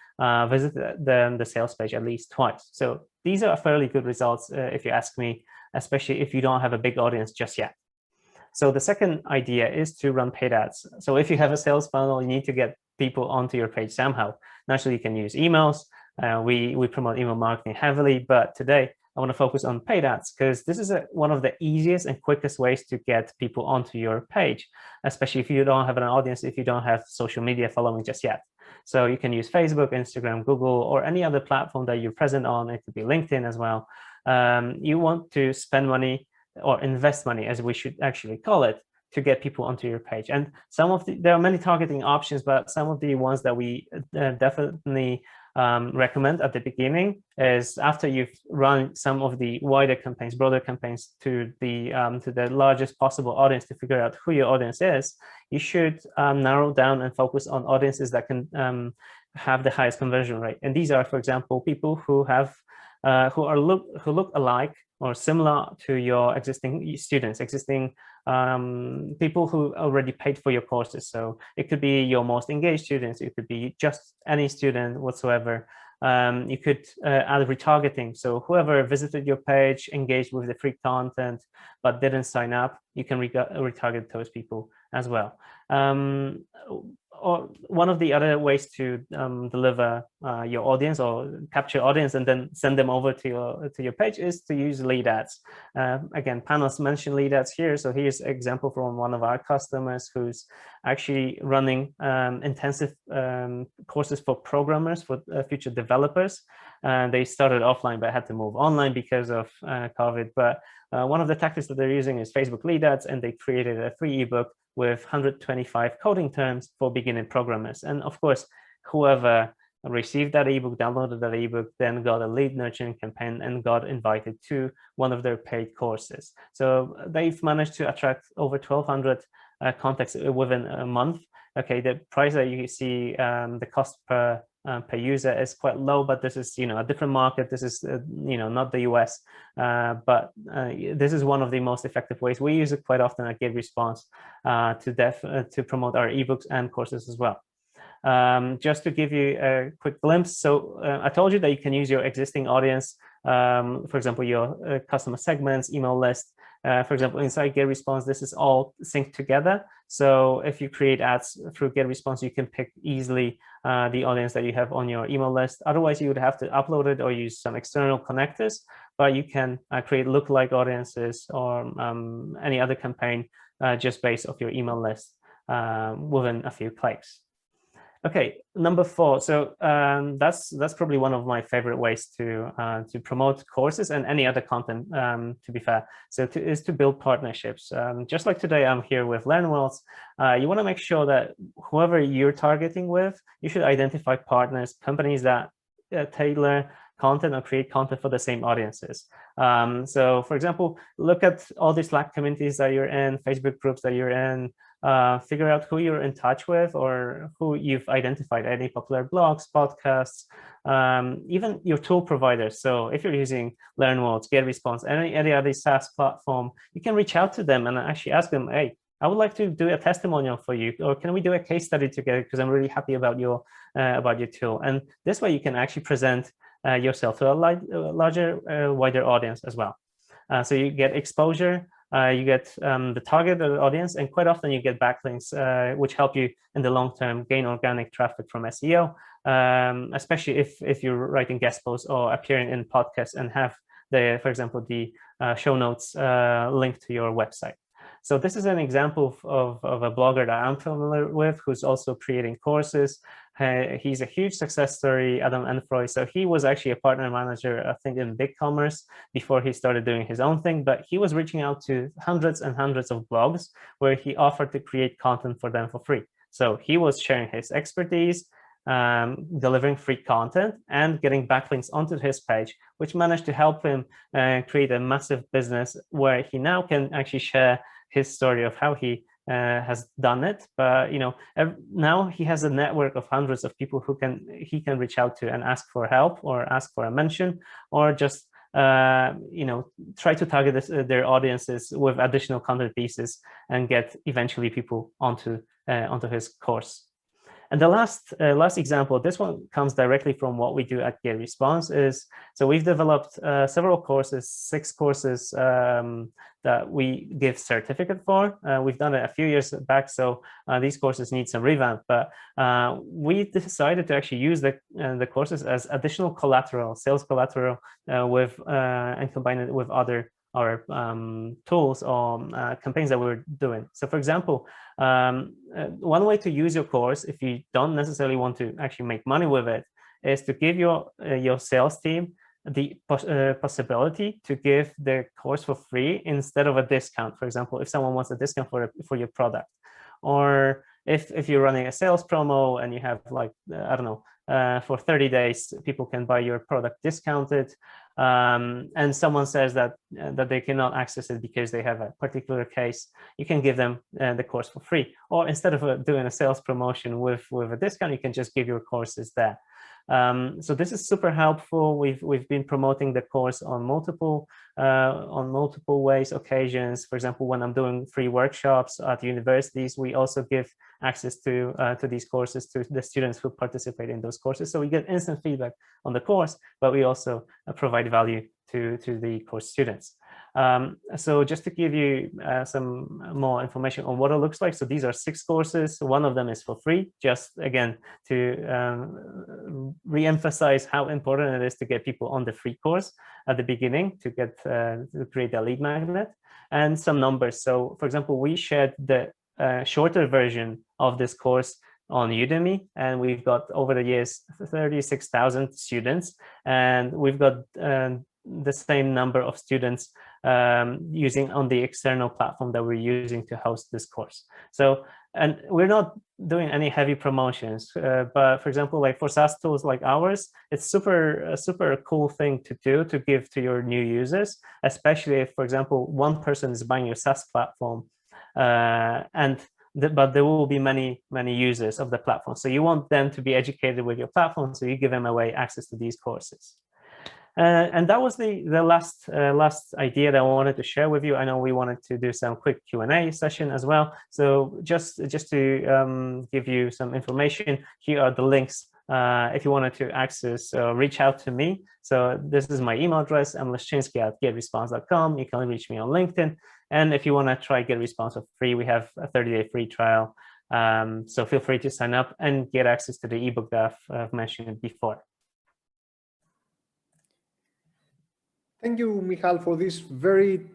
visited the sales page at least twice. So these are fairly good results, if you ask me, especially if you don't have a big audience just yet. So the second idea is to run paid ads. So if you have a sales funnel, you need to get people onto your page somehow. Naturally, you can use emails. We promote email marketing heavily, but today I want to focus on paid ads because this is one of the easiest and quickest ways to get people onto your page, especially if you don't have an audience, if you don't have social media following just yet. So you can use Facebook, Instagram, Google, or any other platform that you're present on. It could be LinkedIn as well. You want to spend money or invest money, as we should actually call it, to get people onto your page. And there are many targeting options, but some of the ones that we definitely recommend at the beginning is after you've run some of the wider campaigns, broader campaigns to the largest possible audience to figure out who your audience is, you should narrow down and focus on audiences that can have the highest conversion rate. And these are, for example, people who look alike or similar to your existing students, people who already paid for your courses. So it could be your most engaged students, it could be just any student whatsoever. You could add retargeting. So whoever visited your page, engaged with the free content, but didn't sign up, you can retarget those people as well. Or one of the other ways to deliver your audience or capture audience and then send them over to your page is to use lead ads. Again, Panos mentioned lead ads here. So here's an example from one of our customers who's actually running intensive courses for programmers, for future developers. They started offline but had to move online because of COVID. But one of the tactics that they're using is Facebook lead ads, and they created a free ebook with 125 coding terms for beginning programmers. And of course, whoever received that ebook, downloaded that ebook, then got a lead nurturing campaign and got invited to one of their paid courses. So they've managed to attract over 1,200 contacts within a month. Okay, the price that you see, the cost per user is quite low, but this is a different market. This is not the US, but this is one of the most effective ways. We use it quite often at GetResponse to promote our ebooks and courses as well. Just to give you a quick glimpse, so I told you that you can use your existing audience, for example, your customer segments, email list, For example, inside GetResponse, this is all synced together. So if you create ads through GetResponse, you can pick easily the audience that you have on your email list. Otherwise, you would have to upload it or use some external connectors, but you can create lookalike audiences or any other campaign just based off your email list within a few clicks. Okay, number 4. So that's probably one of my favorite ways to promote courses and any other content, to be fair. So is to build partnerships. Just like today, I'm here with LearnWorlds. You want to make sure that whoever you're targeting with, you should identify partners, companies that tailor content or create content for the same audiences. So for example, look at all these Slack communities that you're in, Facebook groups that you're in, figure out who you're in touch with or who you've identified, any popular blogs, podcasts, even your tool providers. So if you're using LearnWorlds, GetResponse, any other SaaS platform, you can reach out to them and actually ask them, hey, I would like to do a testimonial for you, or can we do a case study together because I'm really happy about your tool. And this way you can actually present yourself to a larger, wider audience as well. So you get exposure, you get the target audience, and quite often you get backlinks, which help you in the long term gain organic traffic from SEO, especially if you're writing guest posts or appearing in podcasts and have for example, the show notes linked to your website. So this is an example of a blogger that I'm familiar with who's also creating courses. He's a huge success story, Adam Enfroy. So he was actually a partner manager, I think, in BigCommerce before he started doing his own thing. But he was reaching out to hundreds and hundreds of blogs where he offered to create content for them for free. So he was sharing his expertise, delivering free content and getting backlinks onto his page, which managed to help him create a massive business where he now can actually share his story of how he has done it. But now he has a network of hundreds of people who he can reach out to and ask for help or ask for a mention, or just try to target their audiences with additional content pieces and get eventually people onto his course. And the last example, this one comes directly from what we do at GetResponse, is so we've developed several courses, 6 courses that we give certificate for. We've done it a few years back, so these courses need some revamp. But we decided to actually use the courses as additional collateral, sales collateral, and combine it with other tools or campaigns that we're doing. So for example, one way to use your course, if you don't necessarily want to actually make money with it, is to give your sales team the possibility to give the course for free instead of a discount. For example, if someone wants a discount for your product, or if you're running a sales promo and you have for 30 days, people can buy your product discounted, and someone says that they cannot access it because they have a particular case, you can give them the course for free. Or instead of doing a sales promotion with a discount, you can just give your courses there. So this is super helpful. We've been promoting the course on multiple ways, occasions. For example, when I'm doing free workshops at universities, we also give access to these courses to the students who participate in those courses. So we get instant feedback on the course, but we also provide value to the course students. So just to give you some more information on what it looks like. So these are 6 courses. One of them is for free, just again to re-emphasize how important it is to get people on the free course at the beginning to create a lead magnet, and some numbers. So for example, we shared the shorter version of this course on Udemy, and we've got over the years 36,000 students, and we've got the same number of students using on the external platform that we're using to host this course. So, and we're not doing any heavy promotions, but for example, like for SaaS tools like ours, it's a super cool thing to do to give to your new users, especially if, for example, one person is buying your SaaS platform, but there will be many users of the platform. So you want them to be educated with your platform, so you give them away access to these courses. And that was the last idea that I wanted to share with you. I know we wanted to do some quick Q&A session as well. So just to give you some information, here are the links if you wanted to access, reach out to me. So this is my email address, Leszczynski@getresponse.com. You can reach me on LinkedIn. And if you want to try GetResponse for free, we have a 30-day free trial. So feel free to sign up and get access to the ebook that I've mentioned before. Thank you, Michal, for this very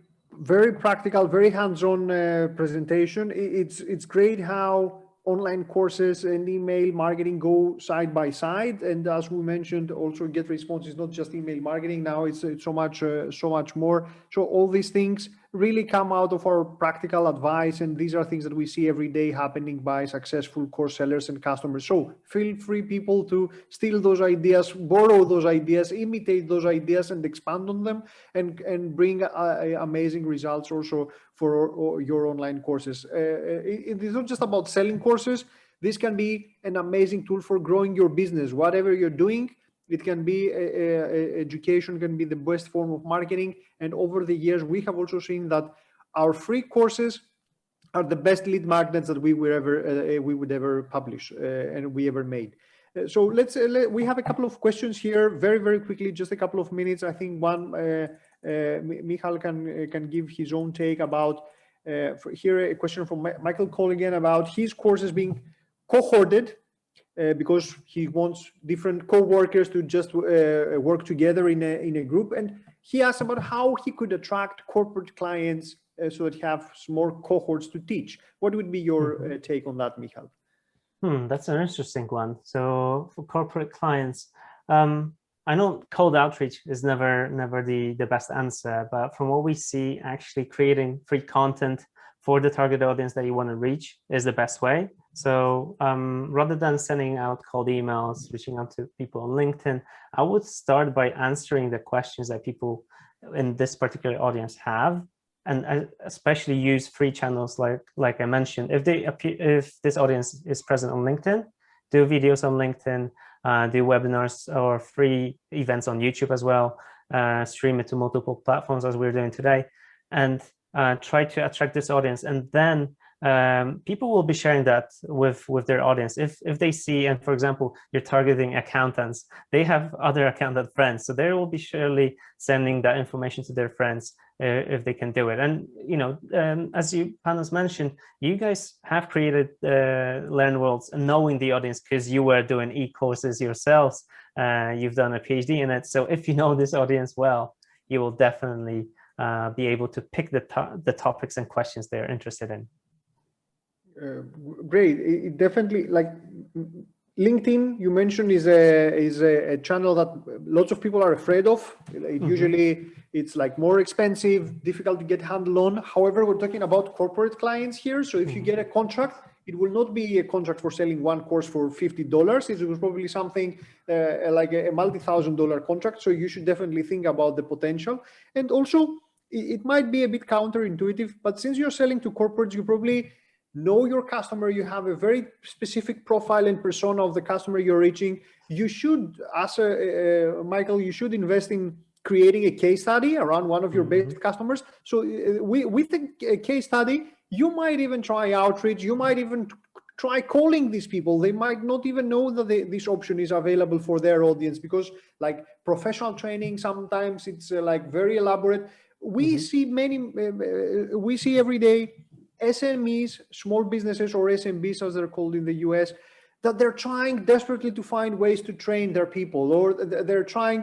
practical, very hands-on presentation. It's great how online courses and email marketing go side by side. And as we mentioned, also GetResponse is not just email marketing. Now it's so much more. So all these things really come out of our practical advice. And these are things that we see every day happening by successful course sellers and customers. So feel free, people, to steal those ideas, borrow those ideas, imitate those ideas, and expand on them, and bring amazing results also for your online courses. It is not just about selling courses. This can be an amazing tool for growing your business. Whatever you're doing, it can be education, can be the best form of marketing. And over the years, we have also seen that our free courses are the best lead magnets that we would ever publish and we ever made. So we have a couple of questions here, very quickly, just a couple of minutes. I think one, Michal can give his own take about, here a question from Michael Colligan about his courses being cohorted, because he wants different co-workers to just work together in a group. And he asked about how he could attract corporate clients so that he has more cohorts to teach. What would be your take on that, Michal? That's an interesting one. So for corporate clients, I know cold outreach is never the best answer, but from what we see, actually creating free content for the target audience that you want to reach is the best way. So rather than sending out cold emails, reaching out to people on LinkedIn, I would start by answering the questions that people in this particular audience have, and especially use free channels like I mentioned. If this audience is present on LinkedIn, do videos on LinkedIn, do webinars or free events on YouTube as well, stream it to multiple platforms as we're doing today, and try to attract this audience. And then people will be sharing that with their audience. If they see, and for example, you're targeting accountants, they have other accountant friends, so they will be surely sending that information to their friends if they can do it. And as Panos mentioned, you guys have created LearnWorlds knowing the audience because you were doing e-courses yourselves. You've done a PhD in it, so if you know this audience well, you will definitely be able to pick the topics and questions they're interested in. Great. It definitely, like LinkedIn, you mentioned, is a channel that lots of people are afraid of. Usually it's like more expensive, difficult to get handle on. However, we're talking about corporate clients here. So if you get a contract, it will not be a contract for selling one course for $50. It was probably something like a multi-$1,000 contract. So you should definitely think about the potential. And also, it might be a bit counterintuitive, but since you're selling to corporates, you probably know your customer. You have a very specific profile and persona of the customer you're reaching. You should, as Michael, you should invest in creating a case study around one of your best customers. So with the case study, you might even try outreach. You might even try calling these people. They might not even know that this option is available for their audience, because like professional training, sometimes it's like very elaborate. We see we see every day SMEs, small businesses, or SMBs as they're called in the US, that they're trying desperately to find ways to train their people, or they're trying,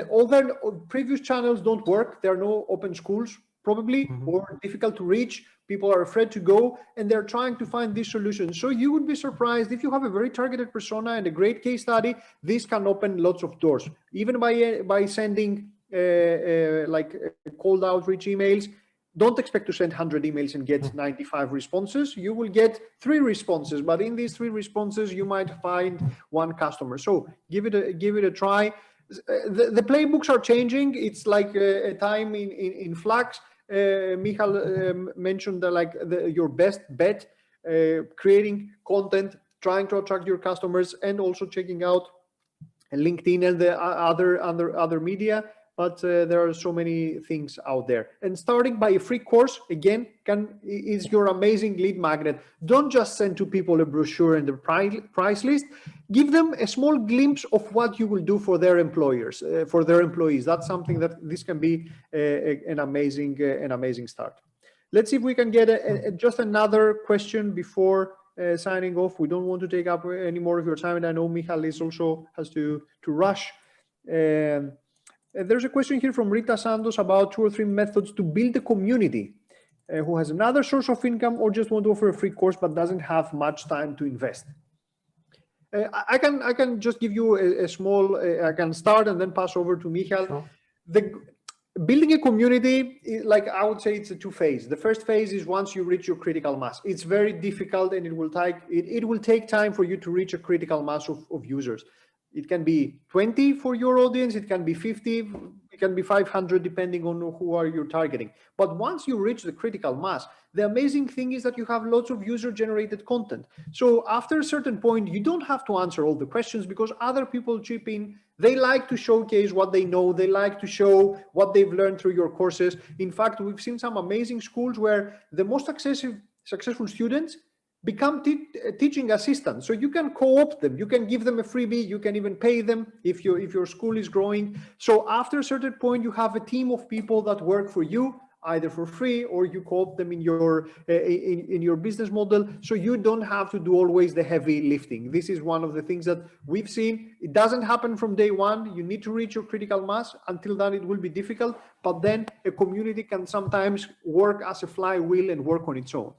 all their previous channels don't work. There are no open schools probably, or difficult to reach. People are afraid to go, and they're trying to find this solution. So you would be surprised if you have a very targeted persona and a great case study. This can open lots of doors, even by sending like cold outreach emails. Don't expect to send 100 emails and get 95 responses. You will get 3 responses, but in these 3 responses, you might find one customer. So give it a try. The playbooks are changing. It's like a time in flux. Michal mentioned that your best bet, creating content, trying to attract your customers, and also checking out LinkedIn and the other media. but there are so many things out there. And starting by a free course, again, is your amazing lead magnet. Don't just send to people a brochure and the price list. Give them a small glimpse of what you will do for their employers, for their employees. That's something that this can be an amazing start. Let's see if we can get just another question before signing off. We don't want to take up any more of your time, and I know Michal also has to rush. There's a question here from Rita Santos about 2 or 3 methods to build a community who has another source of income or just want to offer a free course but doesn't have much time to invest. I can just give you a small, I can start and then pass over to Michal. Sure. Building a community, like I would say, it's a 2-phase. The first phase is once you reach your critical mass. It's very difficult and it will take time for you to reach a critical mass of users. It can be 20 for your audience, it can be 50, it can be 500, depending on who are you targeting. But once you reach the critical mass, the amazing thing is that you have lots of user-generated content. So after a certain point, you don't have to answer all the questions because other people chip in. They like to showcase what they know. They like to show what they've learned through your courses. In fact, we've seen some amazing schools where the most successful students become teaching assistants. So you can co-opt them, you can give them a freebie, you can even pay them if your school is growing. So after a certain point, you have a team of people that work for you, either for free or you co-opt them in your business model. So you don't have to do always the heavy lifting. This is one of the things that we've seen. It doesn't happen from day one. You need to reach your critical mass. Until then, it will be difficult. But then a community can sometimes work as a flywheel and work on its own.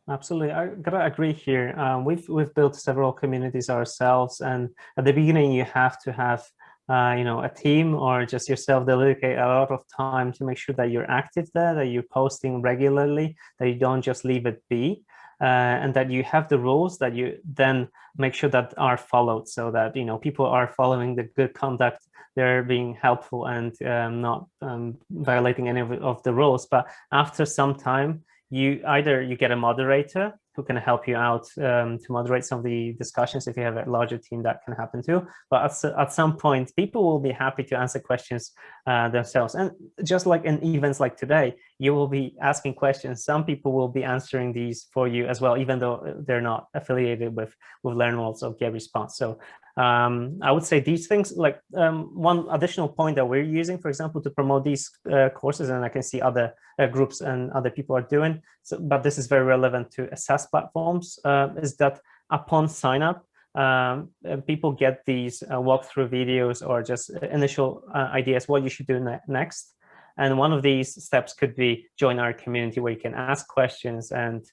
Absolutely, I gotta agree here. We've built several communities ourselves, and at the beginning you have to have a team or just yourself dedicate a lot of time to make sure that you're active there, that you're posting regularly, that you don't just leave it be, and that you have the rules that you then make sure that are followed, so that people are following the good conduct, they're being helpful and not violating any of the rules. But after some time, you get a moderator who can help you out to moderate some of the discussions if you have a larger team that can happen too. But at some point, people will be happy to answer questions themselves. And just like in events like today, you will be asking questions. Some people will be answering these for you as well, even though they're not affiliated with LearnWorlds or GetResponse. So I would say these things, like one additional point that we're using, for example, to promote these courses, and I can see other groups and other people are doing, but this is very relevant to SaaS platforms, is that upon sign up, people get these walkthrough videos or just initial ideas what you should do next. And one of these steps could be join our community where you can ask questions and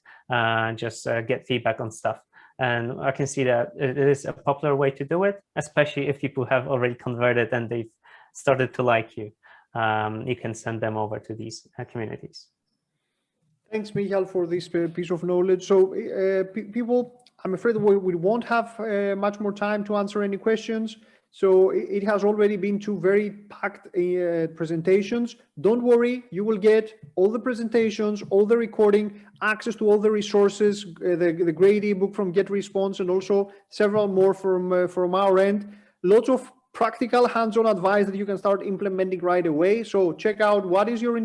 just get feedback on stuff. And I can see that it is a popular way to do it, especially if people have already converted and they've started to like you. You can send them over to these communities. Thanks, Michal, for this piece of knowledge. So people, I'm afraid we won't have much more time to answer any questions. So it has already been 2 very packed presentations. Don't worry, you will get all the presentations, all the recording, access to all the resources, the great ebook from GetResponse, and also several more from our end. Lots of practical hands-on advice that you can start implementing right away. So check out what is your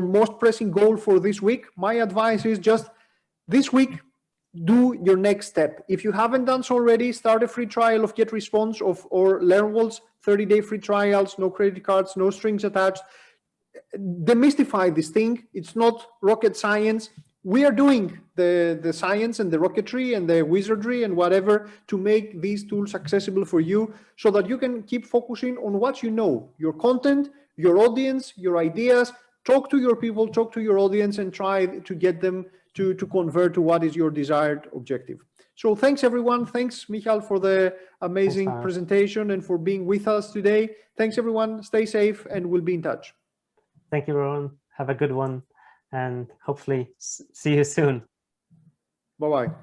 most pressing goal for this week. My advice is just this week, do your next step. If you haven't done so already, start a free trial of GetResponse or LearnWorlds, 30-day free trials, no credit cards, no strings attached. Demystify this thing. It's not rocket science. We are doing the science and the rocketry and the wizardry and whatever to make these tools accessible for you so that you can keep focusing on what you know, your content, your audience, your ideas. Talk to your people, talk to your audience, and try to get them to convert to what is your desired objective. So thanks, everyone. Thanks, Michal, for the amazing presentation and for being with us today. Thanks, everyone. Stay safe, and we'll be in touch. Thank you, everyone. Have a good one, and hopefully see you soon. Bye-bye.